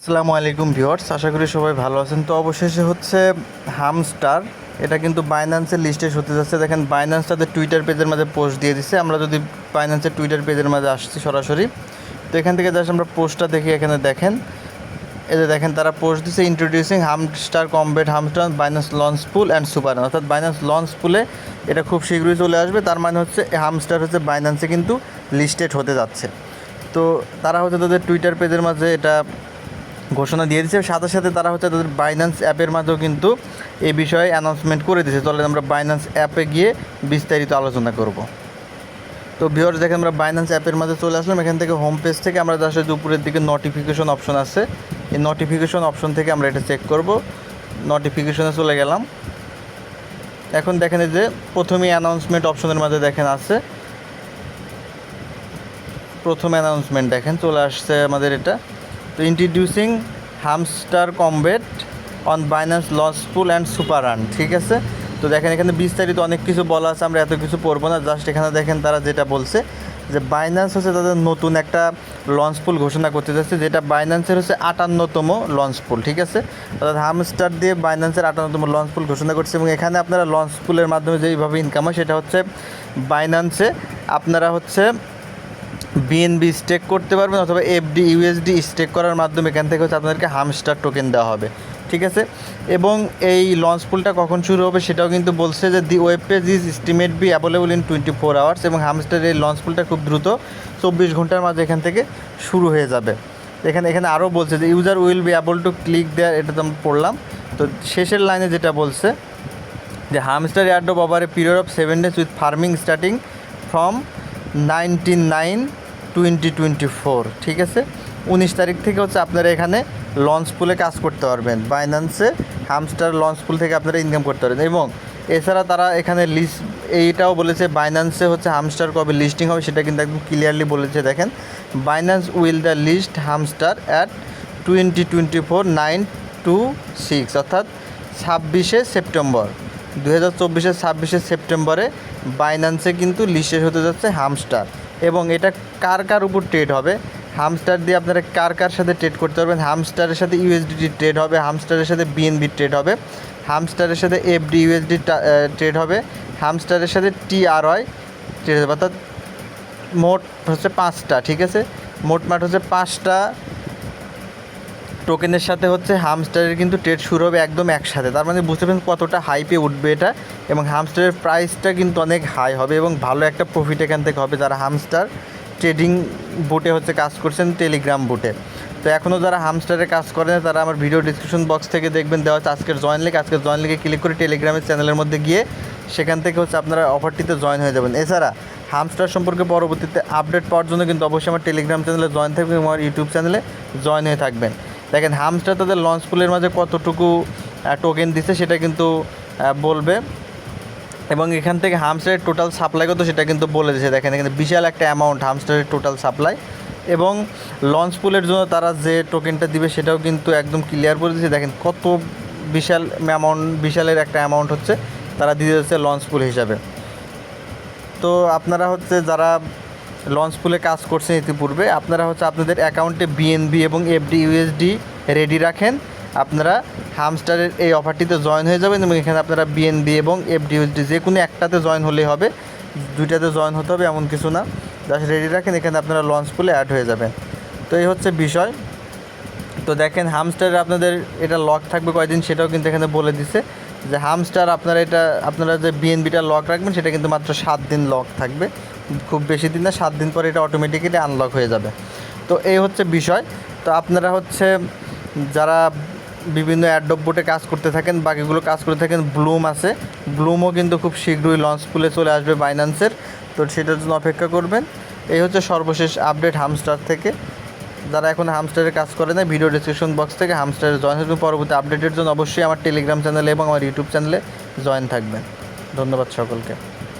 আসসালামু আলাইকুম ভিউয়ার্স, আশা করি সবাই ভালো আছেন। তো অবশেষে হচ্ছে হামস্টার এটা কিন্তু বাইন্যান্সের লিস্টে হতে যাচ্ছে। দেখেন বাইন্যান্স তাদের টুইটার পেজের মাঝে পোস্ট দিয়ে দিচ্ছে। আমরা যদি বাইন্যান্সের টুইটার পেজের মাঝে আসছি সরাসরি, তো এখান থেকে জাস্ট আমরা পোস্টটা দেখি। এখানে দেখেন, এই যে দেখেন তারা পোস্ট দিচ্ছে introducing hamster combat hamster Binance launch pool and super, অর্থাৎ বাইন্যান্স লঞ্চ পুলে এটা খুব শীঘ্রই চলে আসবে। তার মানে হচ্ছে হামস্টার হচ্ছে বাইন্যান্সে কিন্তু লিস্টেড হতে যাচ্ছে। তো তারা হচ্ছে তাদের টুইটার পেজের মাঝে এটা ঘোষণা দিয়ে দিচ্ছে। সাথে সাথে তারা হচ্ছে তাদের বাইন্যান্স অ্যাপের মাঝেও কিন্তু এই বিষয়ে অ্যানাউন্সমেন্ট করে দিয়েছে। তাহলে আমরা বাইন্যান্স অ্যাপে গিয়ে বিস্তারিত আলোচনা করব। তো ভিউয়ার্স দেখেন, আমরা বাইন্যান্স অ্যাপের মাঝে চলে আসলাম। এখান থেকে হোম পেজ থেকে আমরা আসলে উপরের দিকে নোটিফিকেশন অপশন আছে, এই নোটিফিকেশন অপশন থেকে আমরা এটা চেক করব। নোটিফিকেশনে চলে গেলাম। এখন দেখেন এই যে প্রথমেই অ্যানাউন্সমেন্ট অপশনের মাঝে দেখেন আছে, প্রথম অ্যানাউন্সমেন্ট দেখেন চলে আসছে আমাদের এটা। তো introducing hamster combat on Binance launch pool and super earn, ঠিক আছে। তো দেখেন এখানে বিস্তারিত অনেক কিছু বলা আছে, আমরা এত কিছু পড়বো না। জাস্ট এখানে দেখেন তারা যেটা বলছে যে বাইন্যান্স হচ্ছে তাদের নতুন একটা লঞ্চ পুল ঘোষণা করতে যাচ্ছে, যেটা বাইন্যান্সের হচ্ছে 58তম লঞ্চ পুল, ঠিক আছে। অর্থাৎ হামস্টার দিয়ে বাইন্যান্সের 58তম লঞ্চ পুল ঘোষণা করছে। এবং এখানে আপনারা লঞ্চ পুলের মাধ্যমে যেইভাবে ইনকাম হয় সেটা হচ্ছে বাইন্যান্সে আপনারা হচ্ছে বিএনবি স্টেক করতে পারবেন, অথবা এফডি ইউএসডি স্টেক করার মাধ্যমে এখান থেকে হচ্ছে আপনাদেরকে হামস্টার টোকেন দেওয়া হবে, ঠিক আছে। এবং এই লঞ্চ পুলটা কখন শুরু হবে সেটাও কিন্তু বলছে যে the web page is estimate be available in 24 hours. এবং হামস্টার এই লঞ্চ পুলটা খুব দ্রুত 24 ঘন্টার মাঝে এখান থেকে শুরু হয়ে যাবে। এখানে আরও বলছে যে user will be able to click there, এটা তো আমরা পড়লাম। তো শেষের লাইনে যেটা বলছে যে hamster airdrop over a period of 7 days with farming starting from 19/9/2024, ঠিক আছে। 19 তারিখ থেকে হচ্ছে আপনারা এখানে লঞ্চ পুলে কাজ করতে পারবেন। বাইন্যান্সে হামস্টার লঞ্চ পুল থেকে আপনারা ইনকাম করতে পারবেন। এবং এছাড়া তারা এখানে এইটাও বলেছে বাইন্যান্সে হচ্ছে হামস্টার কবে লিস্টিং হবে সেটা কিন্তু একদম ক্লিয়ারলি বলেছে। দেখেন, Binance will the list Hamster at 2024/9/26, অর্থাৎ 26শে সেপ্টেম্বর 2024-এর 26শে সেপ্টেম্বরে বাইন্যান্সে কিন্তু লিস্টেড হতে যাচ্ছে হামস্টার। এবং এটা কার কার উপর ট্রেড হবে, হামস্টার দিয়ে আপনারা কার কার সাথে ট্রেড করতে পারবেন। হামস্টারের সাথে ইউএসডিটি ট্রেড হবে, হামস্টারের সাথে বিএনবি ট্রেড হবে, হামস্টারের সাথে এফডি ইউএসডি ট্রেড হবে, হামস্টারের সাথে টিআরওয়াই ট্রেড হবে। অর্থাৎ মোট হচ্ছে 5টা, ঠিক আছে। মোট হচ্ছে 5টা টোকেনের সাথে হচ্ছে হামস্টারের কিন্তু ট্রেড শুরু হবে একদম একসাথে। তার মানে বুঝতে পারছেন কতটা হাইপে উঠবে এটা। এবং হামস্টারের প্রাইসটা কিন্তু অনেক হাই হবে এবং ভালো একটা প্রফিট এখান থেকে হবে যারা হামস্টার ট্রেডিং বুটে হচ্ছে কাজ করছেন, টেলিগ্রাম বুটে। তো এখনও যারা হামস্টারে কাজ করেন তারা আমার ভিডিও ডিসক্রিপশন বক্স থেকে দেখবেন দেওয়া হচ্ছে আজকের জয়েন লিঙ্কে ক্লিক করে টেলিগ্রামের চ্যানেলের মধ্যে গিয়ে সেখান থেকে হচ্ছে আপনারা অফারটিতে জয়েন হয়ে যাবেন। এছাড়া হামস্টার সম্পর্কে পরবর্তীতে আপডেট পাওয়ার জন্য কিন্তু অবশ্যই আমার টেলিগ্রাম চ্যানেলে জয়েন থাকবেন এবং আমার ইউটিউব চ্যানেলে জয়েন হয়ে থাকবেন। দেখেন হামস্টার তাদের লঞ্চ পুলের মাঝে কতটুকু টোকেন দিচ্ছে সেটা কিন্তু বলবে। এবং এখান থেকে হামস্টারের টোটাল সাপ্লাই কত সেটা কিন্তু বলে দিয়েছে। দেখেন এখানে বিশাল একটা অ্যামাউন্ট হামস্টারের টোটাল সাপ্লাই। এবং লঞ্চ পুলের জন্য তারা যে টোকেনটা দিবে সেটাও কিন্তু একদম ক্লিয়ার করে দিয়েছে। দেখেন কত বিশাল অ্যামাউন্ট, বিশালের একটা অ্যামাউন্ট হচ্ছে তারা দিয়ে দিচ্ছে লঞ্চ পুল হিসাবে। তো আপনারা হচ্ছে যারা লঞ্চ পুলে কাজ করছেন ইতিপূর্বে, আপনারা হচ্ছে আপনাদের অ্যাকাউন্টে বিএনবি এবং এফডি ইউএসডি রেডি রাখেন। আপনারা হামস্টারের এই অফারটিতে জয়েন হয়ে যাবেন এবং এখানে আপনারা বিএনবি এবং এফডি ইউএসডি যে কোনো একটাতে জয়েন হলেই হবে, দুইটাতে জয়েন হতে হবে এমন কিছু না। জাস্ট রেডি রাখেন, এখানে আপনারা লঞ্চ পুলে অ্যাড হয়ে যাবেন। তো এই হচ্ছে বিষয়। তো দেখেন হামস্টারে আপনাদের এটা লক থাকবে কয়দিন সেটাও কিন্তু এখানে বলে দিছে যে হামস্টার আপনারা যে বিএনবিটা লক রাখবেন সেটা কিন্তু মাত্র 7 দিন লক থাকবে, খুব বেশি দিন না, 7 দিন পরে এটা অটোমেটিক্যালি আনলক হয়ে যাবে। তো এই হচ্ছে বিষয়। তো আপনারা হচ্ছে যারা বিভিন্ন অ্যাডোব বোটে কাজ করতে থাকেন, বাকিগুলো কাজ করতে থাকেন, ব্লুম আছে, ব্লুমও কিন্তু খুব শীঘ্রই লঞ্চ পুলে চলে আসবে বাইন্যান্সের। তো সেটার জন্য অপেক্ষা করবেন। এই হচ্ছে সর্বশেষ আপডেট হামস্টার থেকে। যারা এখন হামস্টারে কাজ করে না, ভিডিও ডিসক্রিপশন বক্স থেকে হামস্টারে জয়েন হয়ে পরবর্তী আপডেটের জন্য অবশ্যই আমার টেলিগ্রাম চ্যানেলে এবং আমার ইউটিউব চ্যানেলে জয়েন থাকবেন। ধন্যবাদ সকলকে।